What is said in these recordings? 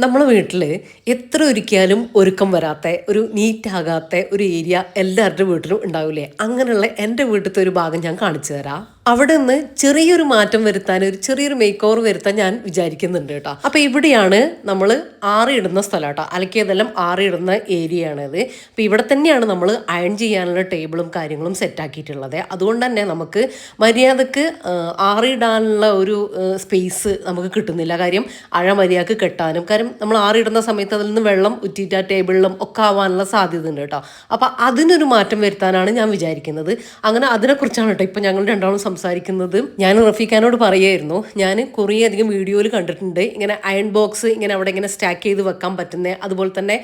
നമ്മളെ വീട്ടിൽ എത്ര ഒരുക്കിയാലും ഒരുക്കം വരാത്ത ഒരു നീറ്റ് ആകാത്ത ഒരു ഏരിയ എല്ലാവരുടെ വീട്ടിലും ഉണ്ടാവില്ലേ? അങ്ങനെയുള്ള എൻ്റെ വീട്ടിലത്തെ ഒരു ഭാഗം ഞാൻ കാണിച്ചു തരാം. അവിടെ നിന്ന് ചെറിയൊരു മാറ്റം വരുത്താൻ, ഒരു ചെറിയൊരു മേക്ക് ഓവർ വരുത്താൻ ഞാൻ വിചാരിക്കുന്നുണ്ട് കേട്ടോ. അപ്പൊ ഇവിടെയാണ് നമ്മൾ ആറിയിടുന്ന സ്ഥലം കേട്ടോ. അലക്കിയതെല്ലാം ആറിയിടുന്ന ഏരിയ ആണിത്. അപ്പൊ ഇവിടെ തന്നെയാണ് നമ്മൾ അയൺ ചെയ്യാനുള്ള ടേബിളും കാര്യങ്ങളും സെറ്റ് ആക്കിയിട്ടുള്ളത്. അതുകൊണ്ട് തന്നെ നമുക്ക് മര്യാദക്ക് ആറിയിടാനുള്ള ഒരു സ്പേസ് നമുക്ക് കിട്ടുന്നില്ല. കാര്യം മര്യാദക്ക് കെട്ടാനും, കാര്യം നമ്മൾ ആറിയിടുന്ന സമയത്ത് അതിൽ നിന്ന് വെള്ളം ഉറ്റിയിട്ട് ആ ടേബിളിലും ഒക്കെ ആവാനുള്ള സാധ്യത ഉണ്ട് കേട്ടോ. അപ്പൊ അതിനൊരു മാറ്റം വരുത്താനാണ് ഞാൻ വിചാരിക്കുന്നത്. അങ്ങനെ അതിനെക്കുറിച്ചാണ് കേട്ടോ ഇപ്പൊ ഞങ്ങൾ രണ്ടാളും സംസാരിക്കുന്നത്. ഞാൻ റഫീഖാനോട് പറയായിരുന്നു, ഞാൻ കുറേ അധികം വീഡിയോയിൽ കണ്ടിട്ടുണ്ട് ഇങ്ങനെ അയൺ ബോക്സ് ഇങ്ങനെ അവിടെ ഇങ്ങനെ സ്റ്റാക്ക് ചെയ്ത് വെക്കാൻ പറ്റുന്ന, അതുപോലെ തന്നെ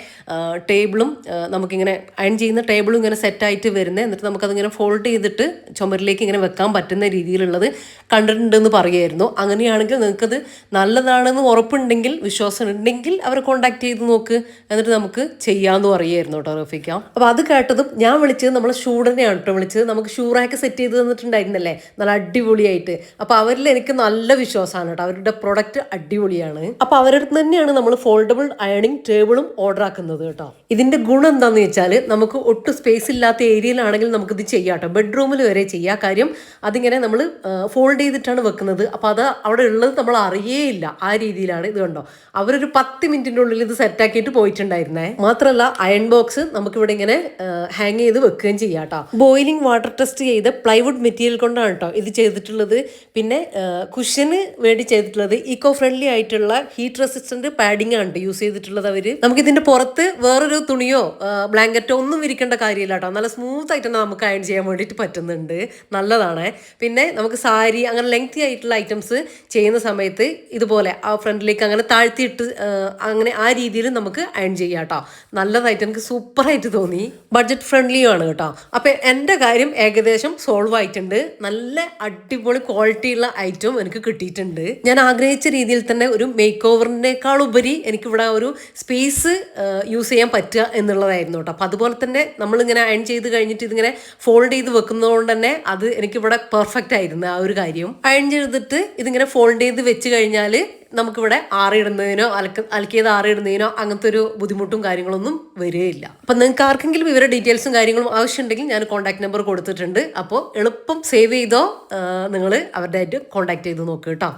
ടേബിളും നമുക്കിങ്ങനെ അയൺ ചെയ്യുന്ന ടേബിളും ഇങ്ങനെ സെറ്റായിട്ട് വരുന്നത്, എന്നിട്ട് നമുക്കതിങ്ങനെ ഫോൾഡ് ചെയ്തിട്ട് ചുമരിലേക്ക് ഇങ്ങനെ വെക്കാൻ പറ്റുന്ന രീതിയിലുള്ളത് കണ്ടിട്ടുണ്ടെന്ന് പറയുമായിരുന്നു. അങ്ങനെയാണെങ്കിൽ നിങ്ങൾക്കത് നല്ലതാണെന്ന് ഉറപ്പുണ്ടെങ്കിൽ, വിശ്വാസം ഉണ്ടെങ്കിൽ അവരെ കോൺടാക്ട് ചെയ്ത് നോക്ക്, എന്നിട്ട് നമുക്ക് ചെയ്യാമെന്ന് പറയുമായിരുന്നു കേട്ടോ റഫീഖ. അപ്പോൾ അത് കേട്ടതും ഞാൻ വിളിച്ചത് നമ്മളെ ഷൂഡനെയാണ് കേട്ടോ വിളിച്ചത്. നമുക്ക് ഷൂ റാക്ക് സെറ്റ് ചെയ്ത് തന്നിട്ടുണ്ടായിരുന്നല്ലേ നല്ല അടിപൊളിയായിട്ട്. അപ്പോൾ അവരിൽ എനിക്ക് നല്ല വിശ്വാസമാണ് കേട്ടോ, അവരുടെ പ്രൊഡക്റ്റ് അടിപൊളിയാണ്. അപ്പോൾ അവരുടെ അടുത്ത് തന്നെയാണ് നമ്മൾ ഫോൾഡബിൾ അയണിങ് ടേബിളും ഓർഡർ ആക്കുന്നത് കേട്ടോ. ഇതിന്റെ ഗുണം എന്താണെന്ന് വെച്ചാൽ നമുക്ക് ഒട്ടും സ്പേസ് ഇല്ലാത്ത ഏരിയയിലാണെങ്കിൽ നമുക്കിത് ചെയ്യാം കേട്ടോ. ബെഡ്റൂമിൽ വരെ ചെയ്യാം. കാര്യം അതിങ്ങനെ നമ്മൾ ഫോൾഡ് ചെയ്തിട്ടാണ് വെക്കുന്നത്. അപ്പോൾ അത് അവിടെ ഉള്ളത് നമ്മൾ അറിയേയില്ല. ആ രീതിയിലാണ്. ഇത് കണ്ടോ, അവരൊരു 10 മിനിറ്റിൻ്റെ ഉള്ളിൽ ഇത് സെറ്റാക്കിയിട്ട് പോയിട്ടുണ്ടായിരുന്നേ. മാത്രമല്ല അയൺ ബോക്സ് നമുക്കിവിടെ ഇങ്ങനെ ഹാങ് ചെയ്ത് വെക്കുകയും ചെയ്യാം കേട്ടോ. ബോയിലിംഗ് വാട്ടർ ടെസ്റ്റ് ചെയ്ത് പ്ലൈവുഡ് മെറ്റീരിയൽ കൊണ്ടാണ് കേട്ടോ ഇത് ചെയ്തിട്ടുള്ളത്. പിന്നെ കുഷന് വേണ്ടി ചെയ്തിട്ടുള്ളത് ഈക്കോ ഫ്രണ്ട്ലി ആയിട്ടുള്ള ഹീറ്റ് റെസിസ്റ്റന്റ് പാഡിംഗ് ആണ് യൂസ് ചെയ്തിട്ടുള്ളത് അവര്. നമുക്ക് ഇതിന്റെ പുറത്ത് വേറൊരു തുണിയോ ബ്ലാങ്കറ്റോ ഒന്നും വിരിക്കേണ്ട കാര്യമില്ല കേട്ടോ. നല്ല സ്മൂത്ത് ആയിട്ട് തന്നെ നമുക്ക് അയൺ ചെയ്യാൻ വേണ്ടിയിട്ട് പറ്റുന്നുണ്ട്. നല്ലതാണ്. പിന്നെ നമുക്ക് സാരി അങ്ങനെ ലെങ്തി ആയിട്ടുള്ള ഐറ്റംസ് ചെയ്യുന്ന സമയത്ത് ഇതുപോലെ ആ ഫ്രണ്ടിലേക്ക് അങ്ങനെ താഴ്ത്തിയിട്ട് അങ്ങനെ ആ രീതിയിൽ നമുക്ക് അയൺ ചെയ്യാം കേട്ടോ. നല്ലതായിട്ട് എനിക്ക് സൂപ്പറായിട്ട് തോന്നി. ബഡ്ജറ്റ് ഫ്രണ്ട്ലിയും ആണ് കേട്ടോ. അപ്പം എൻ്റെ കാര്യം ഏകദേശം സോൾവ് ആയിട്ടുണ്ട്. നല്ല അടിപൊളി ക്വാളിറ്റിയുള്ള ഐറ്റം എനിക്ക് കിട്ടിയിട്ടുണ്ട്. ഞാൻ ആഗ്രഹിച്ച രീതിയിൽ തന്നെ ഒരു മേക്ക് ഓവറിനേക്കാൾ ഉപരി എനിക്കിവിടെ ഒരു സ്പേസ് യൂസ് ചെയ്യാൻ പറ്റുക എന്നുള്ളതായിരുന്നു കേട്ടോ. അപ്പം അതുപോലെ തന്നെ നമ്മളിങ്ങനെ അയൺ ചെയ്ത് കഴിഞ്ഞിട്ട് ഇതിങ്ങനെ ഫോൾഡ് ചെയ്ത് വെക്കുന്നതുകൊണ്ട് തന്നെ അത് എനിക്കിവിടെ പെർഫെക്റ്റ് ആയിരുന്നു ആ ഒരു കാര്യം. അയൺ ചെയ്തിട്ട് ഇതിങ്ങനെ ഫോൾഡ് ചെയ്ത് വെച്ച് കഴിഞ്ഞാൽ നമുക്കിവിടെ ആറിയിടുന്നതിനോ അലക്കിയത് ആറിയിടുന്നതിനോ അങ്ങനത്തെ ഒരു ബുദ്ധിമുട്ടും കാര്യങ്ങളൊന്നും വരികയില്ല. അപ്പം നിങ്ങൾക്ക് ആർക്കെങ്കിലും ഇവരുടെ ഡീറ്റെയിൽസും കാര്യങ്ങളും ആവശ്യമുണ്ടെങ്കിൽ ഞാൻ കോൺടാക്ട് നമ്പർ കൊടുത്തിട്ടുണ്ട്. അപ്പോൾ എളുപ്പം സേവ് ചെയ്തോ നിങ്ങൾ അവരുടെ ആയിട്ട് കോൺടാക്ട് ചെയ്ത് നോക്കുക കേട്ടോ.